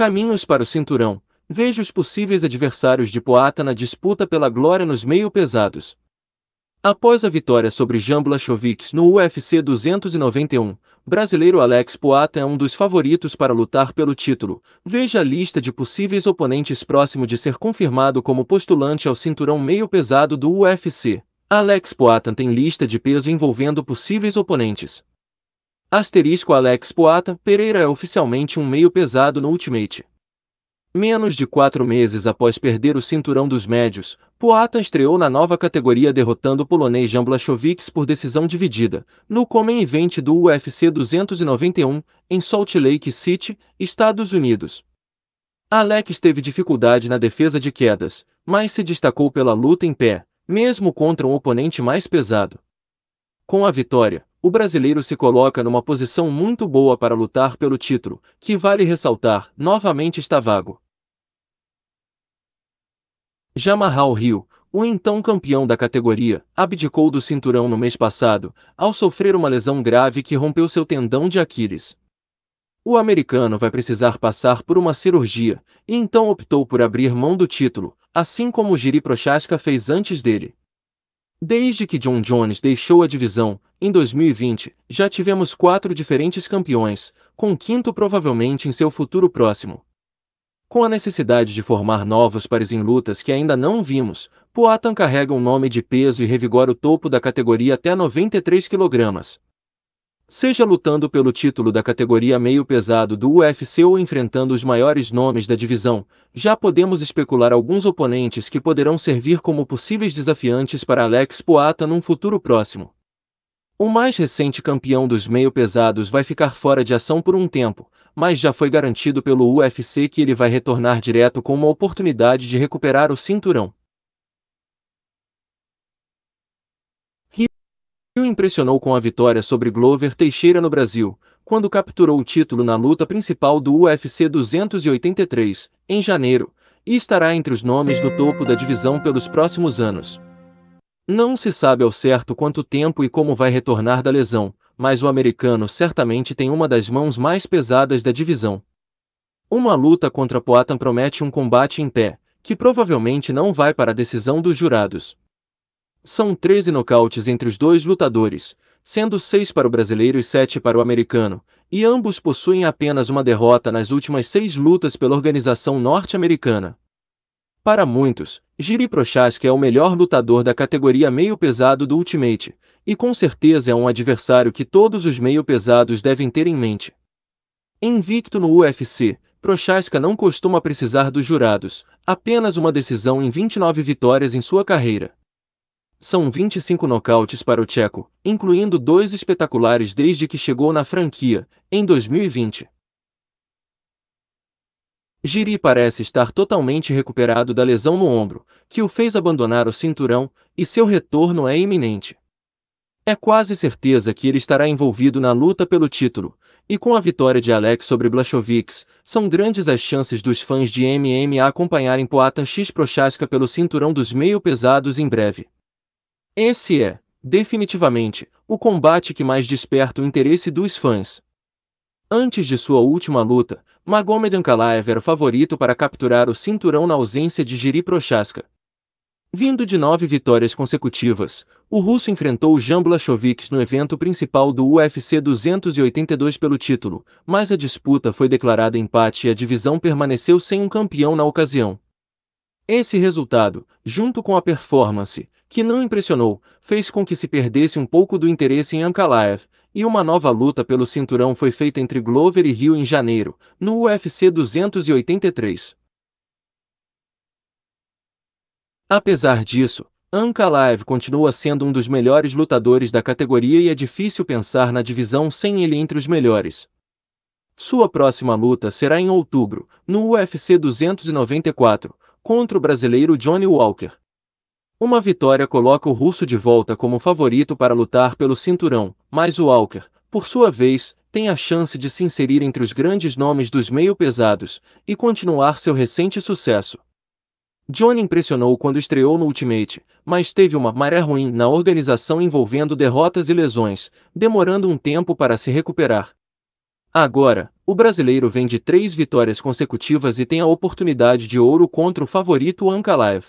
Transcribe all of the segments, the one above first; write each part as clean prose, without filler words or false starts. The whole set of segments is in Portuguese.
Caminhos para o cinturão. Veja os possíveis adversários de Poatan na disputa pela glória nos meio-pesados. Após a vitória sobre Jan Blachowicz no UFC 291, brasileiro Alex Poatan é um dos favoritos para lutar pelo título. Veja a lista de possíveis oponentes próximo de ser confirmado como postulante ao cinturão meio-pesado do UFC. Alex Poatan tem lista de peso envolvendo possíveis oponentes. Asterisco Alex Poatan Pereira é oficialmente um meio-pesado no Ultimate. Menos de 4 meses após perder o cinturão dos médios, Poatan estreou na nova categoria derrotando o polonês Jan Blachowicz por decisão dividida, no Main Event do UFC 291, em Salt Lake City, Estados Unidos. Alex teve dificuldade na defesa de quedas, mas se destacou pela luta em pé, mesmo contra um oponente mais pesado. Com a vitória, o brasileiro se coloca numa posição muito boa para lutar pelo título, que vale ressaltar, novamente está vago. Jamahal Hill, o então campeão da categoria, abdicou do cinturão no mês passado, ao sofrer uma lesão grave que rompeu seu tendão de Aquiles. O americano vai precisar passar por uma cirurgia, e então optou por abrir mão do título, assim como Jiri Prochazka fez antes dele. Desde que John Jones deixou a divisão, em 2020, já tivemos 4 diferentes campeões, com o quinto provavelmente em seu futuro próximo. Com a necessidade de formar novos pares em lutas que ainda não vimos, Poatan carrega um nome de peso e revigora o topo da categoria até 93 kg. Seja lutando pelo título da categoria meio pesado do UFC ou enfrentando os maiores nomes da divisão, já podemos especular alguns oponentes que poderão servir como possíveis desafiantes para Alex Poatan num futuro próximo. O mais recente campeão dos meio pesados vai ficar fora de ação por um tempo, mas já foi garantido pelo UFC que ele vai retornar direto com uma oportunidade de recuperar o cinturão. Hill impressionou com a vitória sobre Glover Teixeira no Brasil, quando capturou o título na luta principal do UFC 283, em janeiro, e estará entre os nomes do topo da divisão pelos próximos anos. Não se sabe ao certo quanto tempo e como vai retornar da lesão, mas o americano certamente tem uma das mãos mais pesadas da divisão. Uma luta contra Poatan promete um combate em pé, que provavelmente não vai para a decisão dos jurados. São 13 nocautes entre os dois lutadores, sendo 6 para o brasileiro e 7 para o americano, e ambos possuem apenas uma derrota nas últimas 6 lutas pela organização norte-americana. Para muitos, Jiri Prochazka é o melhor lutador da categoria meio pesado do Ultimate, e com certeza é um adversário que todos os meio pesados devem ter em mente. Invicto no UFC, Prochazka não costuma precisar dos jurados, apenas uma decisão em 29 vitórias em sua carreira. São 25 nocautes para o tcheco, incluindo 2 espetaculares desde que chegou na franquia, em 2020. Jiri parece estar totalmente recuperado da lesão no ombro, que o fez abandonar o cinturão, e seu retorno é iminente. É quase certeza que ele estará envolvido na luta pelo título, e com a vitória de Alex sobre Blachowicz, são grandes as chances dos fãs de MMA acompanharem Poatan X Prochazka pelo cinturão dos meio pesados em breve. Esse é, definitivamente, o combate que mais desperta o interesse dos fãs. Antes de sua última luta, Magomed Ankalaev era o favorito para capturar o cinturão na ausência de Jiri Prochazka. Vindo de 9 vitórias consecutivas, o russo enfrentou Jan Blachowicz no evento principal do UFC 282 pelo título, mas a disputa foi declarada empate e a divisão permaneceu sem um campeão na ocasião. Esse resultado, junto com a performance, que não impressionou, fez com que se perdesse um pouco do interesse em Ankalaev, e uma nova luta pelo cinturão foi feita entre Glover e Hill em janeiro, no UFC 283. Apesar disso, Ankalaev continua sendo um dos melhores lutadores da categoria e é difícil pensar na divisão sem ele entre os melhores. Sua próxima luta será em outubro, no UFC 294, contra o brasileiro Johnny Walker. Uma vitória coloca o russo de volta como favorito para lutar pelo cinturão, mas o Walker, por sua vez, tem a chance de se inserir entre os grandes nomes dos meio pesados e continuar seu recente sucesso. Johnny impressionou quando estreou no Ultimate, mas teve uma maré ruim na organização envolvendo derrotas e lesões, demorando um tempo para se recuperar. Agora, o brasileiro vem de 3 vitórias consecutivas e tem a oportunidade de ouro contra o favorito Ankalaev.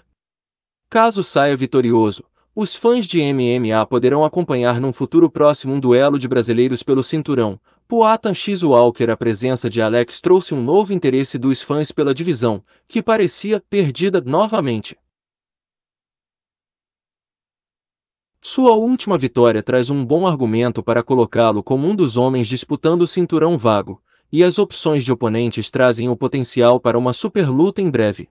Caso saia vitorioso, os fãs de MMA poderão acompanhar num futuro próximo um duelo de brasileiros pelo cinturão. Poatan X Walker. A presença de Alex trouxe um novo interesse dos fãs pela divisão, que parecia perdida novamente. Sua última vitória traz um bom argumento para colocá-lo como um dos homens disputando o cinturão vago, e as opções de oponentes trazem o potencial para uma super luta em breve.